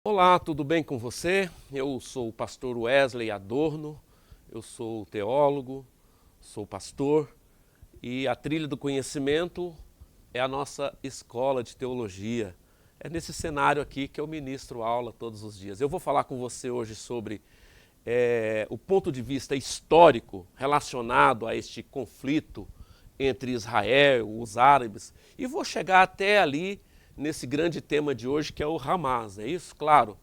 Olá, tudo bem com você? Eu sou o pastor Wesley Adorno, eu sou teólogo, sou pastor e a Trilha do Conhecimento é a nossa escola de teologia. É nesse cenário aqui que eu ministro aula todos os dias. Eu vou falar com você hoje sobre o ponto de vista histórico relacionado a este conflito entre Israel, os árabes, e vou chegar até ali nesse grande tema de hoje que é o Hamas, é isso? Claro,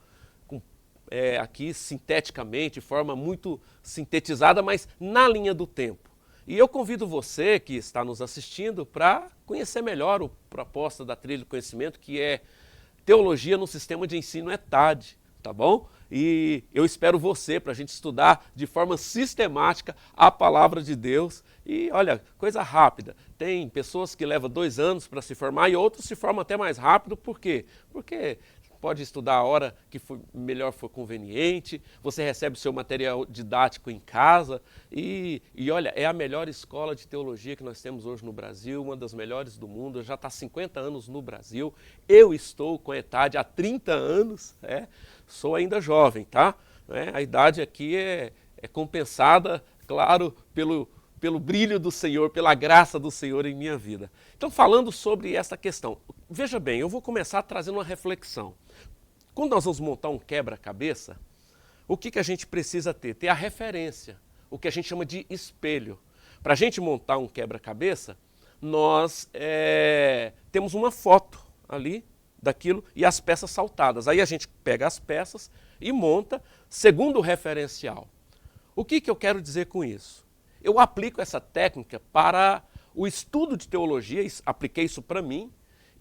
aqui sinteticamente, de forma muito sintetizada, mas na linha do tempo. E eu convido você que está nos assistindo para conhecer melhor a proposta da Trilha do Conhecimento, que é Teologia no Sistema de Ensino ETAD, tá bom? E eu espero você para a gente estudar de forma sistemática a palavra de Deus. E olha, coisa rápida, tem pessoas que levam 2 anos para se formar e outros se formam até mais rápido, por quê? Porque pode estudar a hora que melhor for conveniente, você recebe seu material didático em casa e olha, é a melhor escola de teologia que nós temos hoje no Brasil, uma das melhores do mundo, já está há 50 anos no Brasil, eu estou com a ETAD há 30 anos, sou ainda jovem, tá? A idade aqui é compensada, claro, pelo brilho do Senhor, pela graça do Senhor em minha vida. Então, falando sobre essa questão, veja bem, eu vou começar trazendo uma reflexão. Quando nós vamos montar um quebra-cabeça, o que a gente precisa ter? Ter a referência, o que a gente chama de espelho. Para a gente montar um quebra-cabeça, nós temos uma foto ali daquilo e as peças saltadas. Aí a gente pega as peças e monta segundo o referencial. O que eu quero dizer com isso? Eu aplico essa técnica para o estudo de teologia, apliquei isso para mim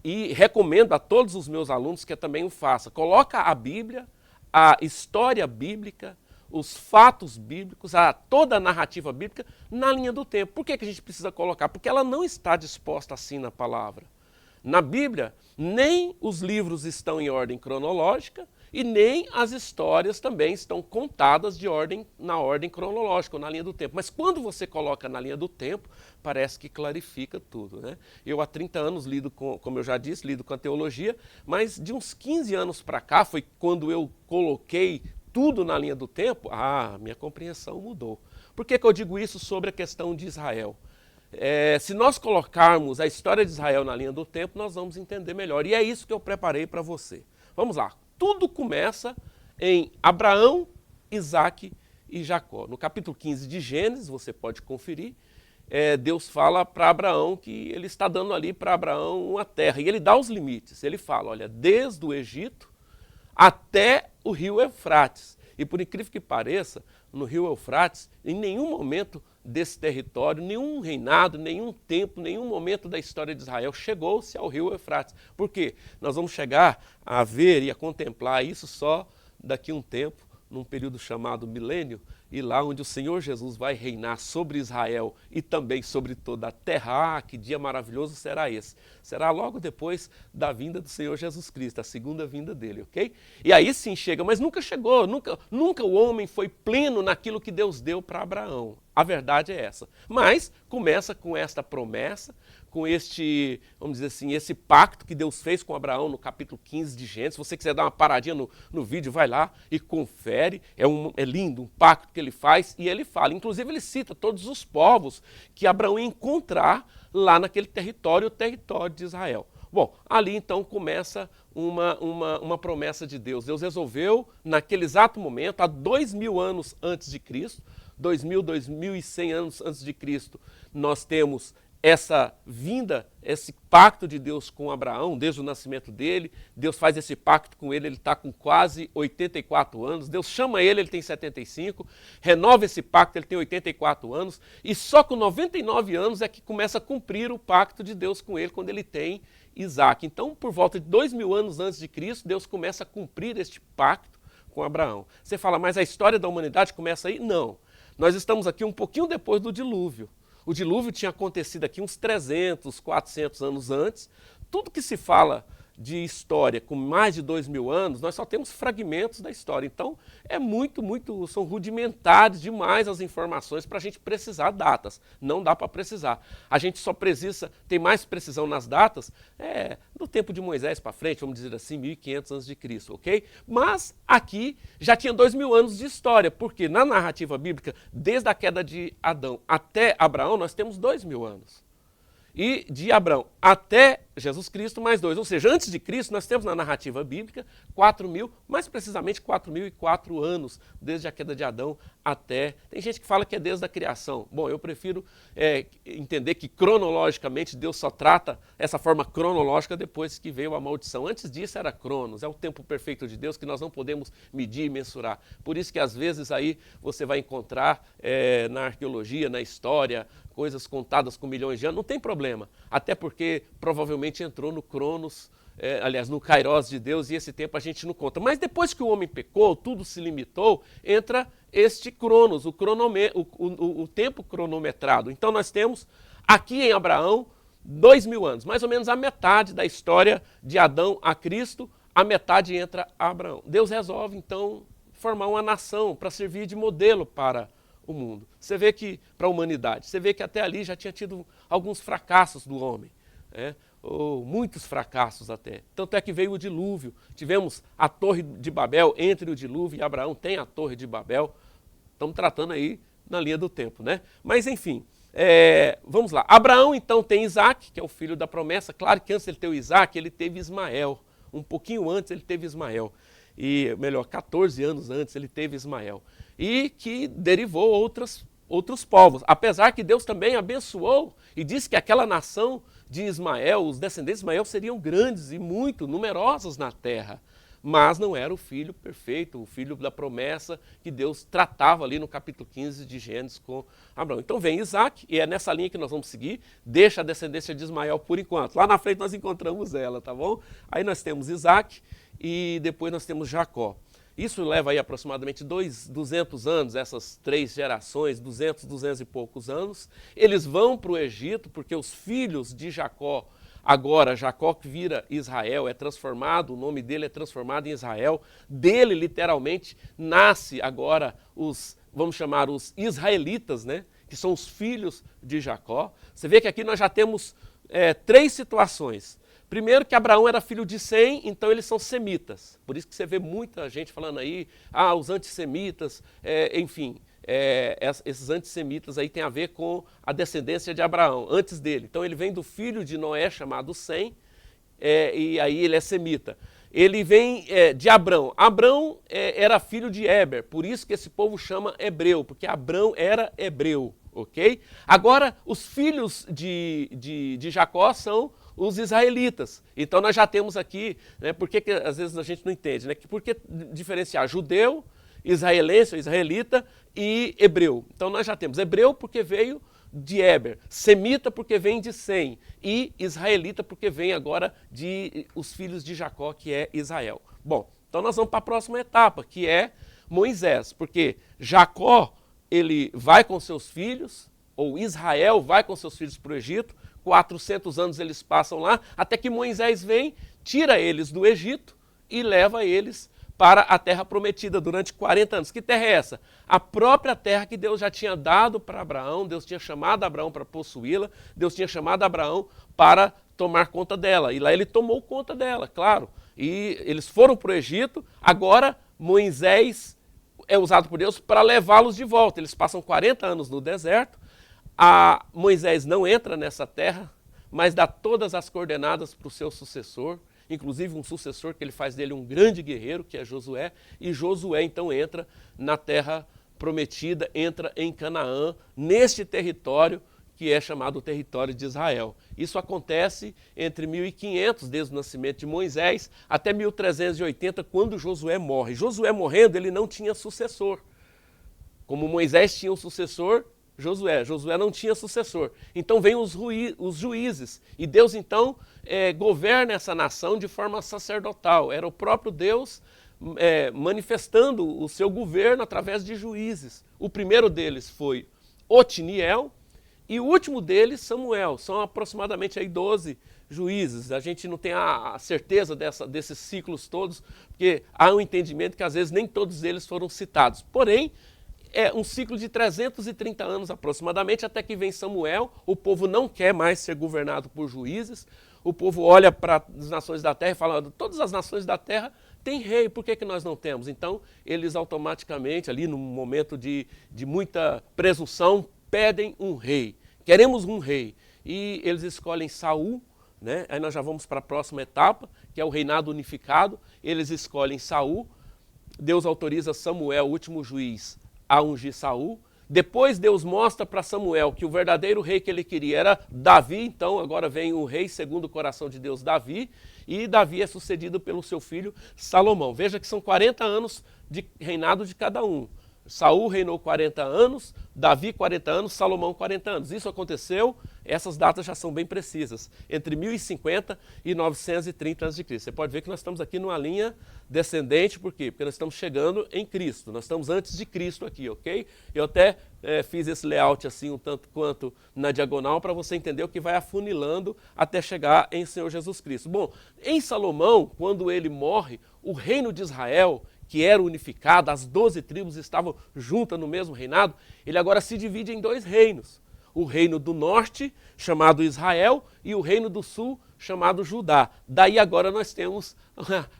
e recomendo a todos os meus alunos que também o façam. Coloca a Bíblia, a história bíblica, os fatos bíblicos, toda a narrativa bíblica na linha do tempo. Por que a gente precisa colocar? Porque ela não está disposta assim na palavra. Na Bíblia, nem os livros estão em ordem cronológica e nem as histórias também estão contadas na ordem cronológica, ou na linha do tempo. Mas quando você coloca na linha do tempo, parece que clarifica tudo, né? Eu há 30 anos lido com, como eu já disse, lido com a teologia, mas de uns 15 anos para cá, foi quando eu coloquei tudo na linha do tempo, minha compreensão mudou. Por que eu digo isso sobre a questão de Israel? Se nós colocarmos a história de Israel na linha do tempo, nós vamos entender melhor. E é isso que eu preparei para você. Vamos lá. Tudo começa em Abraão, Isaque e Jacó. No capítulo 15 de Gênesis, você pode conferir, Deus fala para Abraão que ele está dando ali para Abraão uma terra. E ele dá os limites. Ele fala, olha, desde o Egito até o rio Eufrates. E por incrível que pareça, no rio Eufrates, em nenhum momento desse território, nenhum reinado, nenhum tempo, nenhum momento da história de Israel chegou-se ao rio Eufrates. Por quê? Nós vamos chegar a ver e a contemplar isso só daqui a um tempo, num período chamado milênio, e lá onde o Senhor Jesus vai reinar sobre Israel e também sobre toda a terra. Que dia maravilhoso será esse? Será logo depois da vinda do Senhor Jesus Cristo, a segunda vinda dele, ok? E aí sim chega, mas nunca chegou, nunca o homem foi pleno naquilo que Deus deu para Abraão. A verdade é essa. Mas começa com esta promessa, com este, vamos dizer assim, esse pacto que Deus fez com Abraão no capítulo 15 de Gênesis. Se você quiser dar uma paradinha no vídeo, vai lá e confere. É lindo, um pacto que ele faz e ele fala. Inclusive ele cita todos os povos que Abraão ia encontrar lá naquele território, o território de Israel. Bom, ali então começa uma promessa de Deus. Deus resolveu, naquele exato momento, há 2000 anos antes de Cristo, 2100 anos antes de Cristo, nós temos essa vinda, esse pacto de Deus com Abraão, desde o nascimento dele. Deus faz esse pacto com ele está com quase 84 anos. Deus chama ele tem 75, renova esse pacto, ele tem 84 anos, e só com 99 anos é que começa a cumprir o pacto de Deus com ele, quando ele tem Isaque. Então, por volta de 2000 anos antes de Cristo, Deus começa a cumprir este pacto com Abraão. Você fala, mas a história da humanidade começa aí? Não. Nós estamos aqui um pouquinho depois do dilúvio. O dilúvio tinha acontecido aqui uns 300, 400 anos antes. Tudo que se fala de história com mais de 2.000 anos, nós só temos fragmentos da história. Então, são rudimentares demais as informações para a gente precisar datas. Não dá para precisar. A gente só tem mais precisão nas datas do tempo de Moisés para frente, vamos dizer assim, 1.500 a.C., ok? Mas aqui já tinha 2.000 anos de história, porque na narrativa bíblica, desde a queda de Adão até Abraão, nós temos 2.000 anos. E de Abraão até Jesus Cristo, mais 2. Ou seja, antes de Cristo, nós temos na narrativa bíblica 4.000, mais precisamente 4.004 anos, desde a queda de Adão até... Tem gente que fala que é desde a criação. Bom, eu prefiro entender que cronologicamente Deus só trata essa forma cronológica depois que veio a maldição. Antes disso era Cronos, é o tempo perfeito de Deus que nós não podemos medir e mensurar. Por isso que às vezes aí você vai encontrar na arqueologia, na história, coisas contadas com milhões de anos, não tem problema. Até porque provavelmente entrou no Cronos, no Kairos de Deus, e esse tempo a gente não conta. Mas depois que o homem pecou, tudo se limitou, entra este Cronos, o tempo cronometrado. Então nós temos aqui em Abraão 2.000 anos, mais ou menos a metade da história de Adão a Cristo, a metade entra Abraão. Deus resolve então formar uma nação para servir de modelo para o mundo. Você vê que, para a humanidade, você vê que até ali já tinha tido alguns fracassos do homem, ou muitos fracassos até. Tanto é que veio o dilúvio, tivemos a Torre de Babel, entre o dilúvio e Abraão tem a Torre de Babel, estamos tratando aí na linha do tempo, né? Mas enfim, vamos lá. Abraão então tem Isaac, que é o filho da promessa. Claro que antes de ele ter o Isaac, ele teve Ismael, um pouquinho antes ele teve Ismael. 14 anos antes ele teve Ismael. E que derivou outros povos. Apesar que Deus também abençoou e disse que aquela nação de Ismael, os descendentes de Ismael seriam grandes e muito numerosos na terra. Mas não era o filho perfeito, o filho da promessa que Deus tratava ali no capítulo 15 de Gênesis com Abraão. Então vem Isaac, e é nessa linha que nós vamos seguir, deixa a descendência de Ismael por enquanto. Lá na frente nós encontramos ela, tá bom? Aí nós temos Isaac e depois nós temos Jacó. Isso leva aí aproximadamente 200 anos, essas 3 gerações, 200 e poucos anos. Eles vão para o Egito, porque os filhos de Jacó, agora Jacó que vira Israel, é transformado, o nome dele é transformado em Israel. Dele, literalmente, nasce agora vamos chamar os israelitas, né? Que são os filhos de Jacó. Você vê que aqui nós já temos 3 situações. Primeiro que Abraão era filho de Sem, então eles são semitas. Por isso que você vê muita gente falando aí, os antissemitas, enfim, esses antissemitas aí tem a ver com a descendência de Abraão, antes dele. Então ele vem do filho de Noé chamado Sem, e aí ele é semita. Ele vem de Abrão. Abrão era filho de Éber, por isso que esse povo chama hebreu, porque Abrão era hebreu, ok? Agora, os filhos de Jacó são os israelitas. Então nós já temos aqui, né, por que às vezes a gente não entende, né? Por que diferenciar judeu, israelense, israelita e hebreu? Então nós já temos hebreu porque veio de Éber, semita porque vem de Sem e israelita porque vem agora de os filhos de Jacó, que é Israel. Bom, então nós vamos para a próxima etapa, que é Moisés, porque Jacó, ele vai com seus filhos, ou Israel vai com seus filhos para o Egito, 400 anos eles passam lá, até que Moisés vem, tira eles do Egito e leva eles para a terra prometida durante 40 anos. Que terra é essa? A própria terra que Deus já tinha dado para Abraão, Deus tinha chamado Abraão para possuí-la, Deus tinha chamado Abraão para tomar conta dela. E lá ele tomou conta dela, claro. E eles foram para o Egito, agora Moisés é usado por Deus para levá-los de volta. Eles passam 40 anos no deserto, Moisés não entra nessa terra, mas dá todas as coordenadas para o seu sucessor, inclusive um sucessor que ele faz dele um grande guerreiro, que é Josué, e Josué então entra na terra prometida, entra em Canaã, neste território que é chamado o território de Israel. Isso acontece entre 1500, desde o nascimento de Moisés, até 1380, quando Josué morre. Josué morrendo, ele não tinha sucessor. Como Moisés tinha um sucessor, Josué não tinha sucessor. Então vem os juízes. E Deus então governa essa nação de forma sacerdotal. Era o próprio Deus manifestando o seu governo através de juízes. O primeiro deles foi Otiniel e o último deles, Samuel. São aproximadamente aí 12 Juízes. A gente não tem a certeza desses ciclos todos, porque há um entendimento que às vezes nem todos eles foram citados. Porém, é um ciclo de 330 anos aproximadamente, até que vem Samuel. O povo não quer mais ser governado por juízes. O povo olha para as nações da terra e fala: todas as nações da terra têm rei, por que nós não temos? Então, eles automaticamente, ali no momento de muita presunção, pedem um rei. Queremos um rei. E eles escolhem Saul, né? Aí nós já vamos para a próxima etapa, que é o reinado unificado. Eles escolhem Saul. Deus autoriza Samuel, o último juiz, a ungir Saul. Depois Deus mostra para Samuel que o verdadeiro rei que ele queria era Davi. Então agora vem o rei segundo o coração de Deus, Davi. E Davi é sucedido pelo seu filho Salomão. Veja que são 40 anos de reinado de cada um. Saul reinou 40 anos, Davi 40 anos, Salomão 40 anos. Isso aconteceu, essas datas já são bem precisas, entre 1050 e 930 a.C. Você pode ver que nós estamos aqui numa linha descendente, por quê? Porque nós estamos chegando em Cristo, nós estamos antes de Cristo aqui, ok? Eu até fiz esse layout assim um tanto quanto na diagonal para você entender o que vai afunilando até chegar em Senhor Jesus Cristo. Bom, em Salomão, quando ele morre, o reino de Israel, que era unificado, as 12 tribos estavam juntas no mesmo reinado, ele agora se divide em dois reinos. O reino do norte, chamado Israel, e o reino do sul, chamado Judá. Daí agora nós temos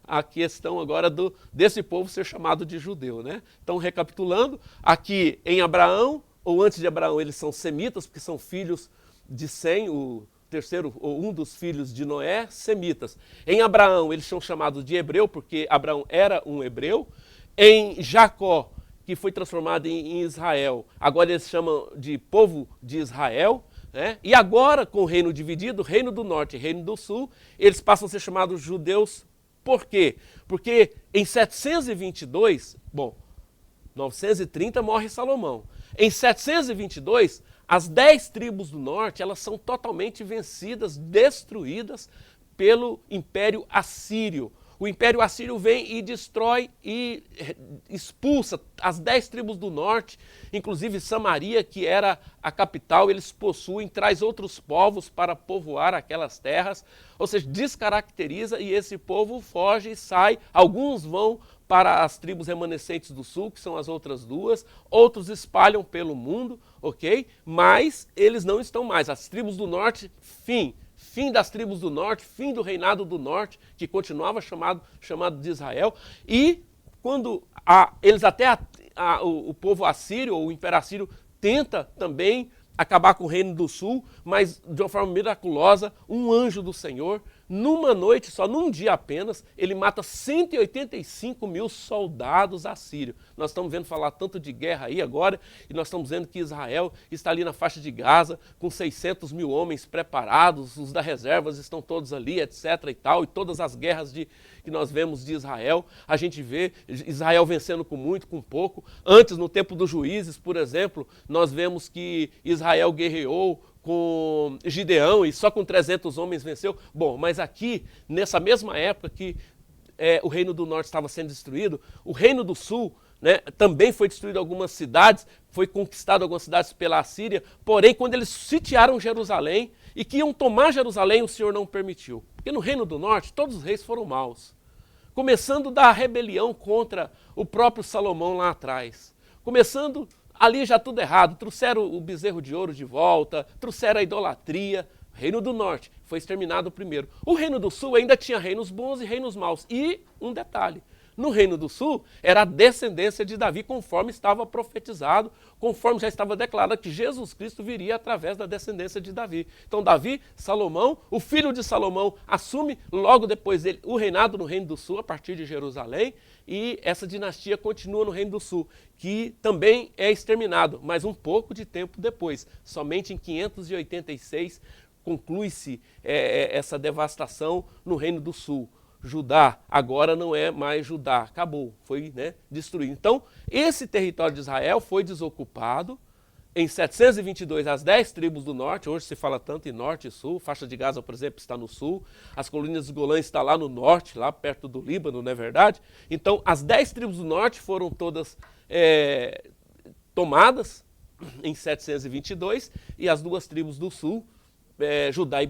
a questão agora desse povo ser chamado de judeu, né? Então, recapitulando, aqui em Abraão, ou antes de Abraão, eles são semitas, porque são filhos de Sem, o terceiro ou um dos filhos de Noé, semitas. Em Abraão, eles são chamados de hebreu, porque Abraão era um hebreu. Em Jacó, que foi transformado em Israel, agora eles chamam de povo de Israel. Né? E agora, com o reino dividido, reino do norte e reino do sul, eles passam a ser chamados judeus. Por quê? Porque em 722, 930 morre Salomão. Em 722, as 10 tribos do norte, elas são totalmente vencidas, destruídas pelo Império Assírio. O Império Assírio vem e destrói e expulsa as 10 tribos do norte, inclusive Samaria, que era a capital, eles possuem, traz outros povos para povoar aquelas terras, ou seja, descaracteriza e esse povo foge e sai. Alguns vão para as tribos remanescentes do sul, que são as outras duas, outros espalham pelo mundo, ok? Mas eles não estão mais. As tribos do norte, fim das tribos do norte, fim do reinado do norte, que continuava chamado de Israel. E quando o povo assírio, ou o Império Assírio, tenta também acabar com o reino do sul, mas de uma forma miraculosa, um anjo do Senhor, numa noite só, num dia apenas, ele mata 185 mil soldados assírios. Nós estamos vendo falar tanto de guerra aí agora, e nós estamos vendo que Israel está ali na faixa de Gaza, com 600 mil homens preparados, os da reservas estão todos ali, etc. e tal, e todas as guerras que nós vemos de Israel, a gente vê Israel vencendo com muito, com pouco. Antes, no tempo dos juízes, por exemplo, nós vemos que Israel guerreou com Gideão e só com 300 homens venceu. Bom, mas aqui, nessa mesma época que o reino do norte estava sendo destruído, o reino do sul, né, também foi destruído algumas cidades, foi conquistado algumas cidades pela Assíria, porém quando eles sitiaram Jerusalém e que iam tomar Jerusalém, o Senhor não permitiu. Porque no reino do norte todos os reis foram maus. Começando da rebelião contra o próprio Salomão lá atrás. Começando ali já tudo errado, trouxeram o bezerro de ouro de volta, trouxeram a idolatria. O reino do norte foi exterminado primeiro. O reino do sul ainda tinha reinos bons e reinos maus. E um detalhe, no reino do sul era a descendência de Davi, conforme estava profetizado, conforme já estava declarado que Jesus Cristo viria através da descendência de Davi. Então Davi, Salomão, o filho de Salomão assume logo depois dele o reinado no reino do sul, a partir de Jerusalém, e essa dinastia continua no reino do sul, que também é exterminado, mas um pouco de tempo depois. Somente em 586 conclui-se essa devastação no reino do sul. Judá agora não é mais Judá, acabou, foi destruído. Então, esse território de Israel foi desocupado. Em 722, as 10 tribos do norte, hoje se fala tanto em norte e sul, faixa de Gaza, por exemplo, está no sul, as colinas do Golã estão lá no norte, lá perto do Líbano, não é verdade? Então, as 10 tribos do norte foram todas tomadas em 722, e as 2 tribos do sul, Judá e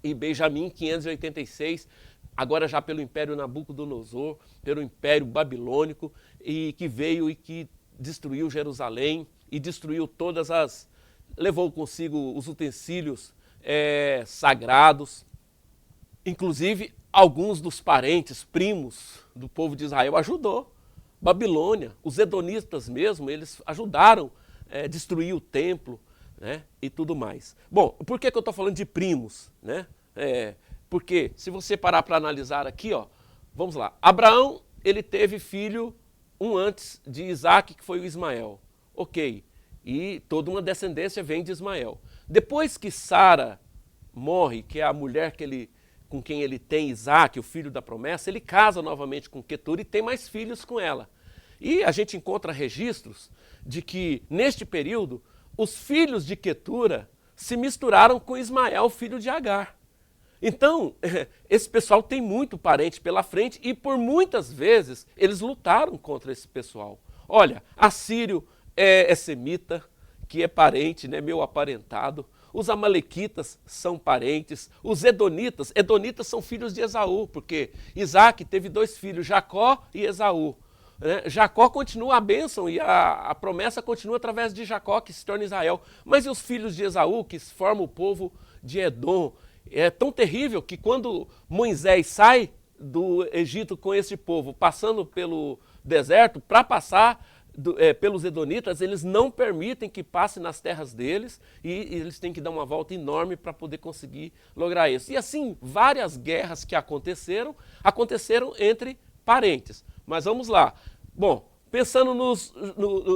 e Benjamim, 586, agora já pelo Império Nabucodonosor, pelo Império Babilônico, e que veio e que destruiu Jerusalém e destruiu levou consigo os utensílios sagrados, inclusive alguns dos parentes, primos do povo de Israel ajudou. Babilônia, os edonitas mesmo, eles ajudaram a destruir o templo, né, e tudo mais. Bom, por que eu estou falando de primos, né? Porque se você parar para analisar aqui, ó, vamos lá. Abraão, ele teve filho um antes de Isaac, que foi o Ismael. Ok, e toda uma descendência vem de Ismael. Depois que Sara morre, que é a mulher com quem ele tem Isaac, o filho da promessa, ele casa novamente com Quetura e tem mais filhos com ela. E a gente encontra registros de que, neste período, os filhos de Quetura se misturaram com Ismael, filho de Agar. Então, esse pessoal tem muito parente pela frente e por muitas vezes eles lutaram contra esse pessoal. Olha, Assírio é semita, que é parente, né, meu aparentado. Os amalequitas são parentes. Os edonitas são filhos de Esaú, porque Isaac teve 2 filhos, Jacó e Esaú. Jacó continua a bênção e a promessa continua através de Jacó, que se torna Israel. Mas e os filhos de Esaú, que formam o povo de Edom? É tão terrível que quando Moisés sai do Egito com esse povo, passando pelo deserto, para passar pelos edonitas, eles não permitem que passe nas terras deles e eles têm que dar uma volta enorme para poder conseguir lograr isso. E assim, várias guerras que aconteceram entre parentes. Mas vamos lá. Bom, pensando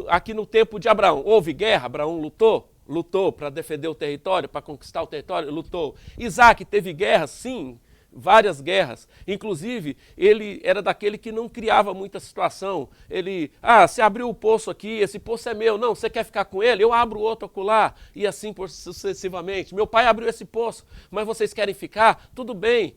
aqui no tempo de Abraão, houve guerra? Abraão lutou para defender o território, para conquistar o território, lutou. Isaac teve guerra? Sim, várias guerras. Inclusive, ele era daquele que não criava muita situação. Ele, você abriu o poço aqui, esse poço é meu. Não, você quer ficar com ele? Eu abro outro acolá. E assim sucessivamente. Meu pai abriu esse poço, mas vocês querem ficar? Tudo bem.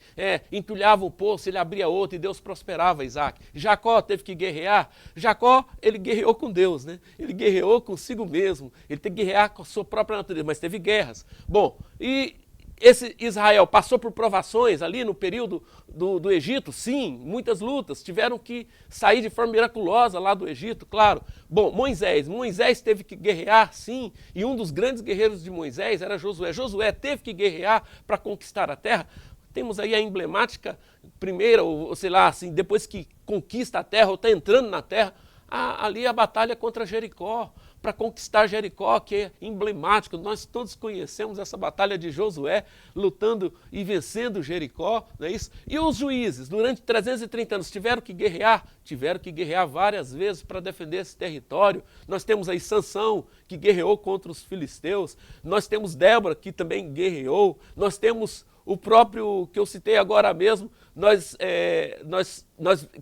Entulhava o poço, ele abria outro e Deus prosperava Isaac. Jacó teve que guerrear. Jacó, ele guerreou com Deus, né? Ele guerreou consigo mesmo. Ele teve que guerrear com a sua própria natureza, mas teve guerras. Bom, e esse Israel passou por provações ali no período do Egito? Sim, muitas lutas, tiveram que sair de forma miraculosa lá do Egito, claro. Bom, Moisés teve que guerrear, sim, e um dos grandes guerreiros de Moisés era Josué. Josué teve que guerrear para conquistar a terra. Temos aí a emblemática primeira, ou sei lá, assim, depois que conquista a terra ou está entrando na terra, ali a batalha contra Jericó, para conquistar Jericó, que é emblemático. Nós todos conhecemos essa batalha de Josué, lutando e vencendo Jericó, não é isso? E os juízes, durante 330 anos, tiveram que guerrear várias vezes para defender esse território. Nós temos aí Sansão, que guerreou contra os filisteus, nós temos Débora, que também guerreou, nós temos o próprio que eu citei agora mesmo,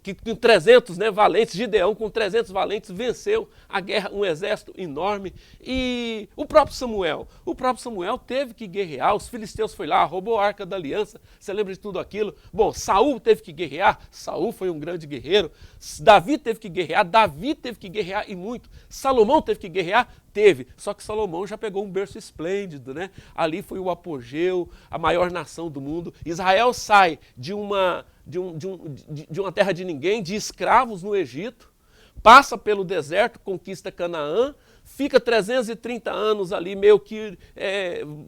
que com 300 valentes, Gideão com 300 valentes venceu a guerra, um exército enorme. E o próprio Samuel teve que guerrear, os filisteus foi lá, roubou a Arca da Aliança, você lembra de tudo aquilo? Bom, Saul teve que guerrear, Saul foi um grande guerreiro, Davi teve que guerrear e muito, Salomão teve que guerrear, só que Salomão já pegou um berço esplêndido, né? Ali foi o apogeu, a maior nação do mundo. Israel sai de uma terra de ninguém, de escravos no Egito, passa pelo deserto, conquista Canaã, fica 330 anos ali meio que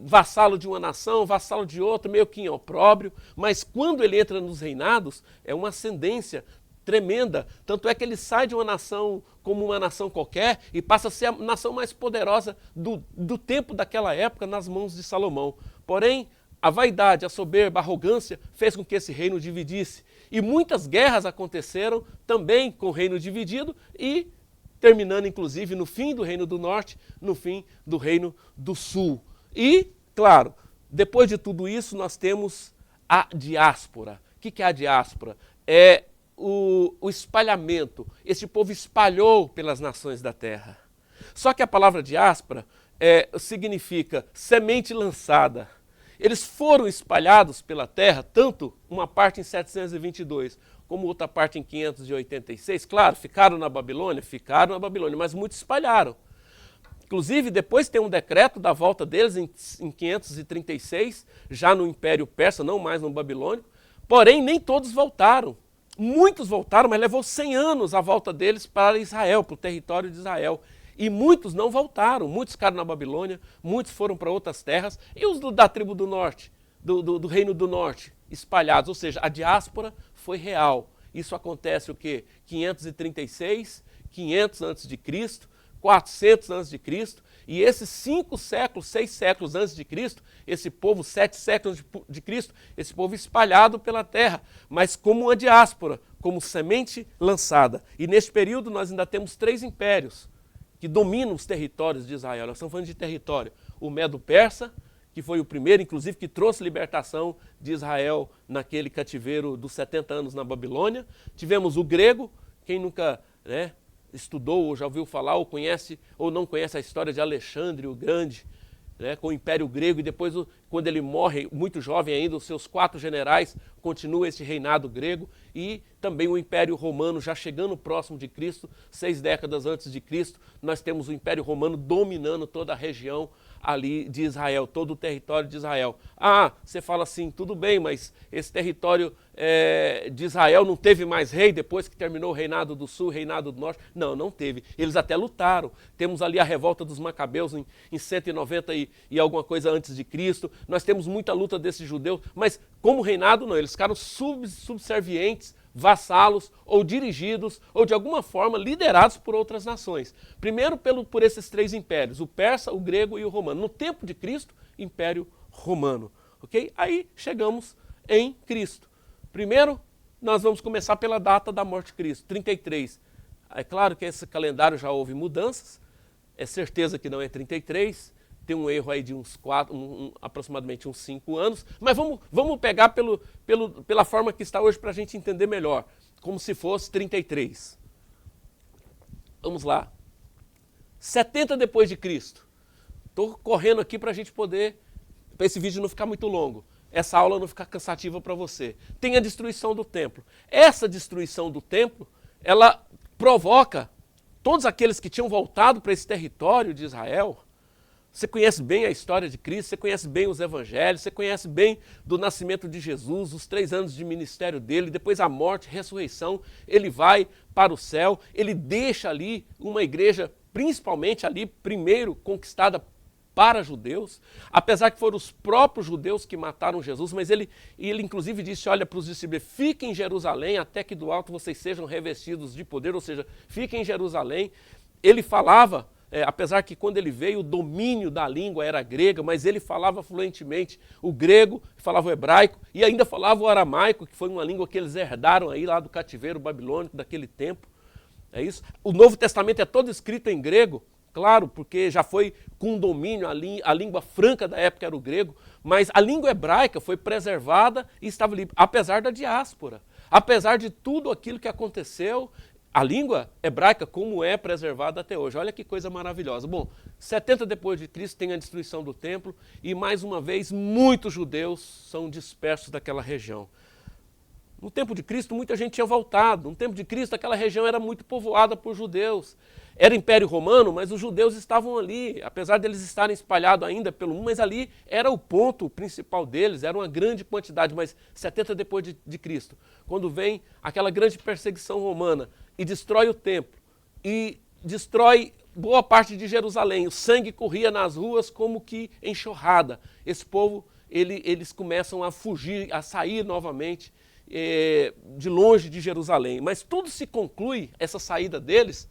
vassalo de uma nação, vassalo de outra, meio que em opróbrio, mas quando ele entra nos reinados, é uma ascendência tremenda, tanto é que ele sai de uma nação como uma nação qualquer e passa a ser a nação mais poderosa do tempo daquela época nas mãos de Salomão. Porém, a vaidade, a soberba, a arrogância fez com que esse reino dividisse. E muitas guerras aconteceram também com o reino dividido e terminando inclusive no fim do reino do norte, no fim do reino do sul. E, claro, depois de tudo isso nós temos a diáspora. O que é a diáspora? É o espalhamento. Esse povo espalhou pelas nações da terra. Só que a palavra diáspora significa semente lançada. Eles foram espalhados pela terra, tanto uma parte em 722, como outra parte em 586. Claro, ficaram na Babilônia, mas muitos espalharam. Inclusive, depois tem um decreto da volta deles em 536, já no Império Persa, não mais no Babilônico. Porém, nem todos voltaram. Muitos voltaram, mas levou 100 anos a volta deles para Israel, para o território de Israel. E muitos não voltaram, muitos ficaram na Babilônia, muitos foram para outras terras, e os da tribo do norte, do reino do norte, espalhados, ou seja, a diáspora foi real. Isso acontece o quê? 536, 500 a.C., 400 a.C., e esses 5 séculos, 6 séculos antes de Cristo, esse povo, 7 séculos de Cristo, esse povo espalhado pela terra, mas como uma diáspora, como semente lançada. E nesse período nós ainda temos 3 impérios que dominam os territórios de Israel. Nós estamos falando de território. O Medo-Persa, que foi o primeiro, inclusive, que trouxe libertação de Israel naquele cativeiro dos 70 anos na Babilônia. Tivemos o grego, quem nunca estudou ou já ouviu falar ou conhece ou não conhece a história de Alexandre o Grande, com o Império Grego, e depois, quando ele morre, muito jovem ainda, os seus 4 generais, continua esse reinado grego, e também o Império Romano, já chegando próximo de Cristo, 6 décadas antes de Cristo, nós temos o Império Romano dominando toda a região ali de Israel, todo o território de Israel. Ah, você fala assim, tudo bem, mas esse território de Israel não teve mais rei depois que terminou o reinado do sul, o reinado do norte? Não, não teve. Eles até lutaram. Temos ali a revolta dos Macabeus em 190 e alguma coisa antes de Cristo. Nós temos muita luta desses judeus, mas como reinado não, eles ficaram subservientes, vassalos ou dirigidos ou de alguma forma liderados por outras nações. Primeiro por esses 3 impérios, o persa, o grego e o romano. No tempo de Cristo, Império Romano. Ok? Aí chegamos em Cristo. Primeiro, nós vamos começar pela data da morte de Cristo, 33. É claro que esse calendário já houve mudanças, é certeza que não é 33, tem um erro aí de uns aproximadamente uns 5 anos, mas vamos pegar pela forma que está hoje para a gente entender melhor, como se fosse 33. Vamos lá. 70 depois de Cristo. Estou correndo aqui para a gente poder, para esse vídeo não ficar muito longo, essa aula não ficar cansativa para você. Tem a destruição do templo. Essa destruição do templo, ela provoca todos aqueles que tinham voltado para esse território de Israel. Você conhece bem a história de Cristo, você conhece bem os evangelhos, você conhece bem do nascimento de Jesus, os 3 anos de ministério dele, depois a morte, ressurreição, ele vai para o céu, ele deixa ali uma igreja, principalmente ali, primeiro conquistada para judeus, apesar que foram os próprios judeus que mataram Jesus, mas ele inclusive disse, olha para os discípulos, fiquem em Jerusalém até que do alto vocês sejam revestidos de poder, ou seja, fiquem em Jerusalém. Ele falava, apesar que quando ele veio o domínio da língua era grega, mas ele falava fluentemente o grego, falava o hebraico e ainda falava o aramaico, que foi uma língua que eles herdaram aí lá do cativeiro babilônico daquele tempo. É isso? O Novo Testamento é todo escrito em grego, claro, porque já foi com domínio, a língua franca da época era o grego, mas a língua hebraica foi preservada e estava livre, apesar da diáspora, apesar de tudo aquilo que aconteceu. A língua hebraica como é preservada até hoje. Olha que coisa maravilhosa. Bom, 70 depois de Cristo tem a destruição do templo e mais uma vez muitos judeus são dispersos daquela região. No tempo de Cristo muita gente tinha voltado. No tempo de Cristo aquela região era muito povoada por judeus. Era Império Romano, mas os judeus estavam ali, apesar deles estarem espalhados ainda pelo mundo, mas ali era o ponto principal deles, era uma grande quantidade, mas 70 depois de Cristo, quando vem aquela grande perseguição romana e destrói o templo, e destrói boa parte de Jerusalém, o sangue corria nas ruas como que enxurrada. Esse povo, eles começam a fugir, a sair novamente de longe de Jerusalém, mas tudo se conclui, essa saída deles,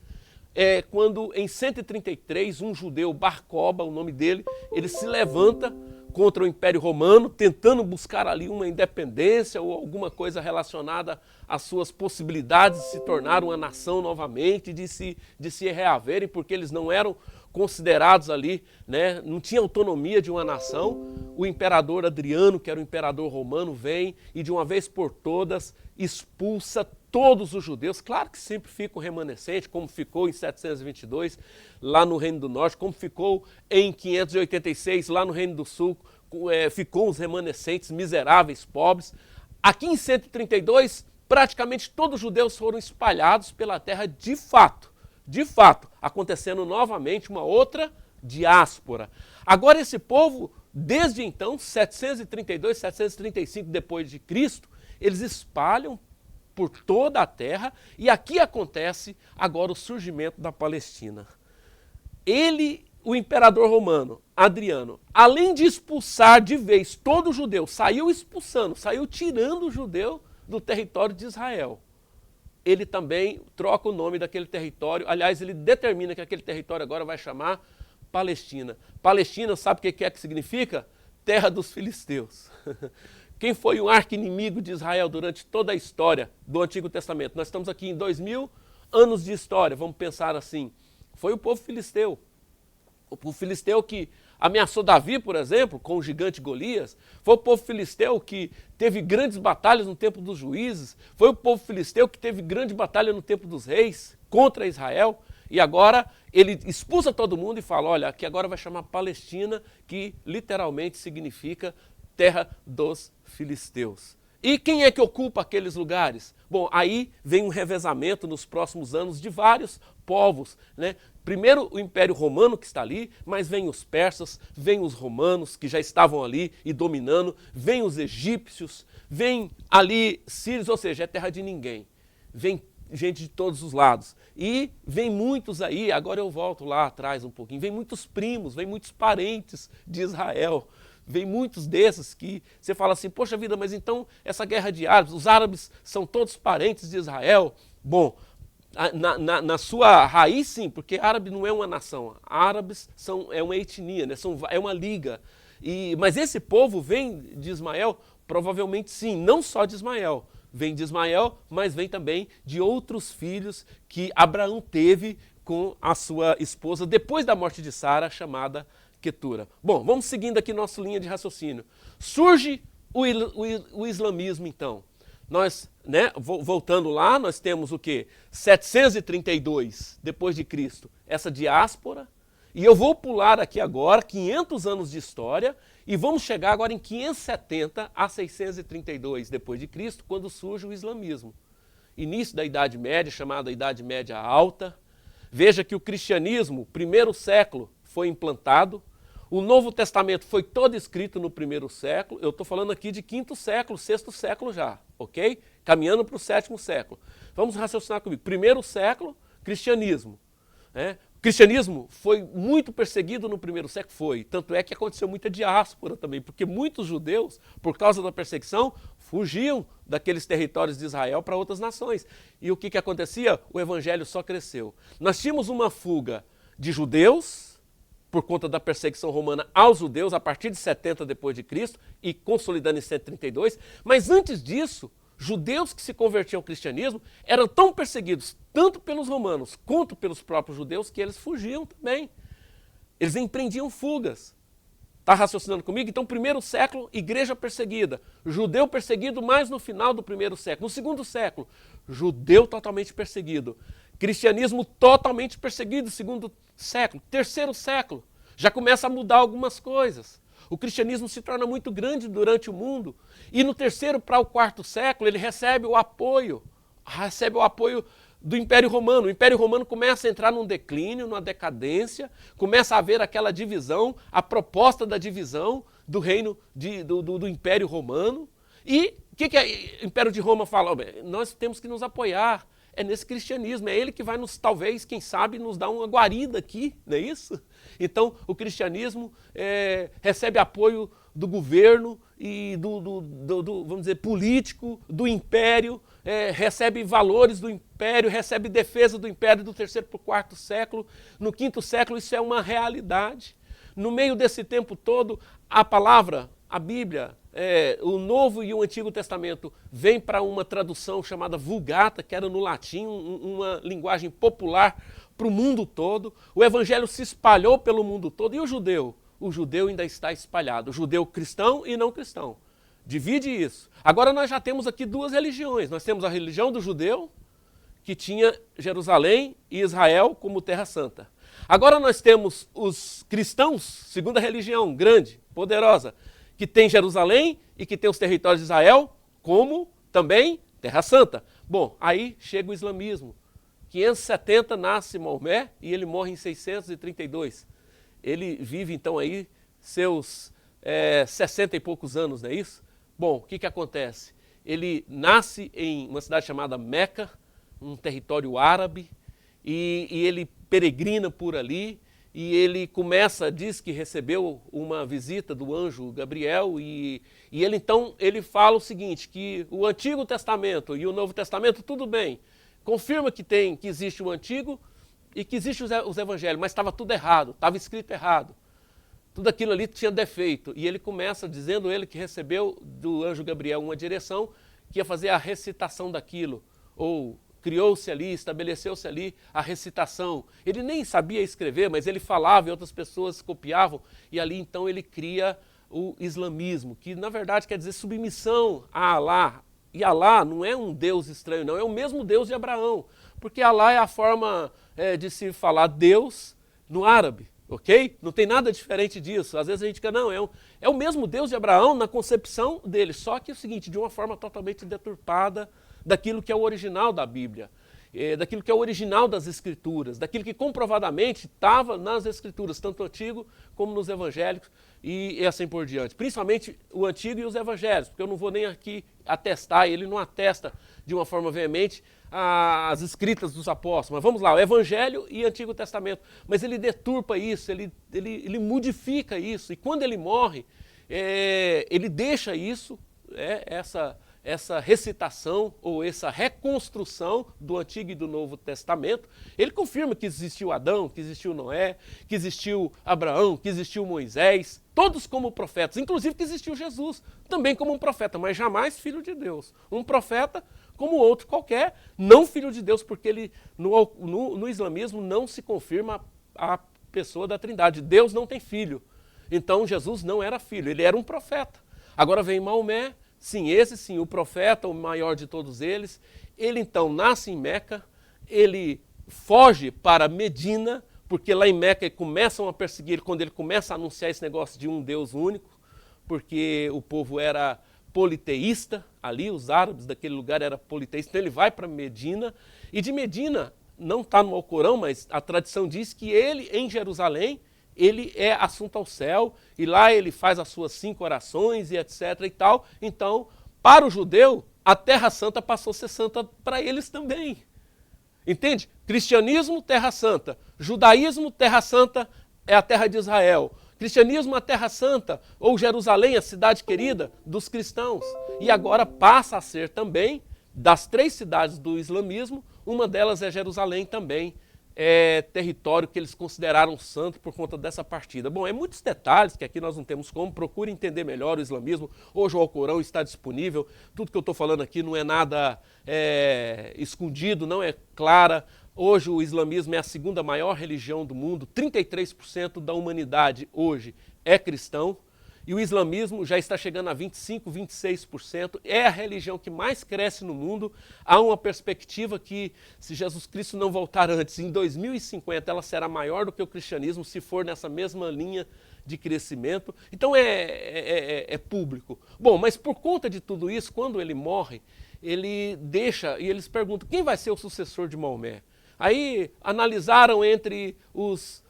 quando em 133 um judeu, Bar Koba, o nome dele, ele se levanta contra o Império Romano, tentando buscar ali uma independência ou alguma coisa relacionada às suas possibilidades de se tornar uma nação novamente, de se reaverem, porque eles não eram considerados ali, não tinha autonomia de uma nação. O imperador Adriano, que era o imperador romano, vem e de uma vez por todas expulsa todos os judeus. Claro que sempre fica um remanescente, como ficou em 722 lá no Reino do Norte, como ficou em 586 lá no Reino do Sul, ficou os remanescentes miseráveis, pobres. Aqui em 132, praticamente todos os judeus foram espalhados pela terra de fato, acontecendo novamente uma outra diáspora. Agora esse povo, desde então, 732, 735 depois de Cristo, eles espalham por toda a terra e aqui acontece agora o surgimento da Palestina. O imperador romano, Adriano, além de expulsar de vez todo judeu, saiu expulsando, saiu tirando o judeu do território de Israel. Ele também troca o nome daquele território, aliás, ele determina que aquele território agora vai chamar Palestina. Palestina, sabe o que significa? Terra dos filisteus. Quem foi o arqui-inimigo de Israel durante toda a história do Antigo Testamento? Nós estamos aqui em 2000 anos de história, vamos pensar assim. Foi o povo filisteu. O povo filisteu que ameaçou Davi, por exemplo, com o gigante Golias. Foi o povo filisteu que teve grandes batalhas no tempo dos juízes. Foi o povo filisteu que teve grande batalha no tempo dos reis contra Israel. E agora ele expulsa todo mundo e fala, olha, aqui agora vai chamar Palestina, que literalmente significa terra dos filisteus. E quem é que ocupa aqueles lugares? Bom, aí vem um revezamento nos próximos anos de vários povos, né? Primeiro o Império Romano que está ali, mas vem os persas, vem os romanos que já estavam ali e dominando, vem os egípcios, vem ali sírios, ou seja, é terra de ninguém. Vem gente de todos os lados. E vem muitos aí, agora eu volto lá atrás um pouquinho, vem muitos primos, vem muitos parentes de Israel. Vem muitos desses que você fala assim, poxa vida, mas então essa guerra de árabes, os árabes são todos parentes de Israel? Bom, na sua raiz sim, porque árabe não é uma nação, árabes é uma etnia, né? É uma liga. Mas esse povo vem de Ismael? Provavelmente sim, não só de Ismael. Vem de Ismael, mas vem também de outros filhos que Abraão teve com a sua esposa depois da morte de Sara, chamada Quetura. Bom, vamos seguindo aqui nossa linha de raciocínio. Surge o islamismo, então. Nós, né, voltando lá, nós temos o quê? 732 depois de Cristo, essa diáspora. E eu vou pular aqui agora 500 anos de história e vamos chegar agora em 570 a 632 depois de Cristo, quando surge o islamismo. Início da Idade Média, chamada Idade Média Alta. Veja que o cristianismo, primeiro século, foi implantado. O Novo Testamento foi todo escrito no primeiro século, eu estou falando aqui de quinto século, sexto século já, ok? Caminhando para o sétimo século. Vamos raciocinar comigo. Primeiro século, cristianismo. Né? O cristianismo foi muito perseguido no primeiro século, foi. Tanto é que aconteceu muita diáspora também, porque muitos judeus, por causa da perseguição, fugiam daqueles territórios de Israel para outras nações. E o que acontecia? O evangelho só cresceu. Nós tínhamos uma fuga de judeus, por conta da perseguição romana aos judeus, a partir de 70 depois de Cristo, e consolidando em 132, mas antes disso, judeus que se convertiam ao cristianismo eram tão perseguidos, tanto pelos romanos quanto pelos próprios judeus, que eles fugiam também. Eles empreendiam fugas. Está raciocinando comigo? Então, primeiro século, igreja perseguida. Judeu perseguido mais no final do primeiro século. No segundo século, judeu totalmente perseguido. Cristianismo totalmente perseguido, segundo século. Terceiro século, já começa a mudar algumas coisas. O cristianismo se torna muito grande durante o mundo. E no terceiro para o quarto século, ele recebe o apoio do Império Romano. O Império Romano começa a entrar num declínio, numa decadência, começa a haver aquela divisão, a proposta da divisão do reino do Império Romano. E o que o Império de Roma fala? Nós temos que nos apoiar. É nesse cristianismo, é ele que vai nos, talvez, quem sabe, nos dar uma guarida aqui, não é isso? Então, o cristianismo recebe apoio do governo e vamos dizer, político, do império, recebe valores do império, recebe defesa do império do terceiro para o quarto século. No quinto século, isso é uma realidade. No meio desse tempo todo, a palavra, a Bíblia, o Novo e o Antigo Testamento vem para uma tradução chamada Vulgata, que era no latim, uma linguagem popular para o mundo todo. O Evangelho se espalhou pelo mundo todo. E o judeu? O judeu ainda está espalhado. O judeu cristão e não cristão. Divide isso. Agora nós já temos aqui duas religiões. Nós temos a religião do judeu, que tinha Jerusalém e Israel como terra santa. Agora nós temos os cristãos, segunda religião, grande, poderosa, que tem Jerusalém e que tem os territórios de Israel como também Terra Santa. Bom, aí chega o islamismo. 570 nasce Maomé e ele morre em 632. ele vive então aí seus 60 e poucos anos, não é isso? Bom, o que acontece? Ele nasce em uma cidade chamada Meca, um território árabe, e ele peregrina por ali, e ele diz que recebeu uma visita do anjo Gabriel, e ele então ele fala o seguinte, que o Antigo Testamento e o Novo Testamento, tudo bem, confirma que existe o Antigo e que existe os Evangelhos, mas estava tudo errado, estava escrito errado. Tudo aquilo ali tinha defeito. E ele começa dizendo ele que recebeu do anjo Gabriel uma direção que ia fazer a recitação daquilo, ou criou-se ali, estabeleceu-se ali a recitação. Ele nem sabia escrever, mas ele falava e outras pessoas copiavam, e ali então ele cria o islamismo, que na verdade quer dizer submissão a Alá. E Alá não é um Deus estranho, não, é o mesmo Deus de Abraão, porque Alá é a forma de se falar Deus no árabe. Ok? Não tem nada diferente disso. Às vezes a gente quer, não, é o mesmo Deus de Abraão na concepção dele, só que é o seguinte, de uma forma totalmente deturpada daquilo que é o original da Bíblia, daquilo que é o original das Escrituras, daquilo que comprovadamente estava nas Escrituras, tanto no Antigo como nos Evangélicos e assim por diante. Principalmente o Antigo e os Evangelhos, porque eu não vou nem aqui atestar, ele não atesta de uma forma veemente as escritas dos apóstolos. Mas vamos lá, o Evangelho e o Antigo Testamento. Mas ele deturpa isso, ele modifica isso. E quando ele morre, ele deixa isso, essa recitação ou essa reconstrução do Antigo e do Novo Testamento. Ele confirma que existiu Adão, que existiu Noé, que existiu Abraão, que existiu Moisés, todos como profetas, inclusive que existiu Jesus, também como um profeta, mas jamais filho de Deus. Um profeta como outro qualquer, não filho de Deus, porque ele no islamismo não se confirma a pessoa da Trindade. Deus não tem filho. Então Jesus não era filho, ele era um profeta. Agora vem Maomé, sim, o profeta, o maior de todos eles. Ele então nasce em Meca, ele foge para Medina, porque lá em Meca começam a perseguir, quando ele começa a anunciar esse negócio de um Deus único, porque o povo era politeísta, ali os árabes daquele lugar eram politeístas, então ele vai para Medina, e de Medina, não está no Alcorão, mas a tradição diz que ele, em Jerusalém, ele é assunto ao céu, e lá ele faz as suas 5 orações e etc e tal. Então, para o judeu, a Terra Santa passou a ser santa para eles também. Entende? Cristianismo, Terra Santa. Judaísmo, Terra Santa é a terra de Israel. Cristianismo, a Terra Santa, ou Jerusalém, a cidade querida dos cristãos. E agora passa a ser também, das 3 cidades do islamismo, uma delas é Jerusalém também, território que eles consideraram santo por conta dessa partida. Bom, é muitos detalhes que aqui nós não temos como, procure entender melhor o islamismo. Hoje o Alcorão está disponível, tudo que eu estou falando aqui não é nada escondido, não é clara. Hoje o islamismo é a 2ª maior religião do mundo, 33% da humanidade hoje é cristão, e o islamismo já está chegando a 25%, 26%, é a religião que mais cresce no mundo. Há uma perspectiva que, se Jesus Cristo não voltar antes, em 2050 ela será maior do que o cristianismo, se for nessa mesma linha de crescimento. Então é público. Bom, mas por conta de tudo isso, quando ele morre, ele deixa, e eles perguntam, quem vai ser o sucessor de Maomé? Aí analisaram entre os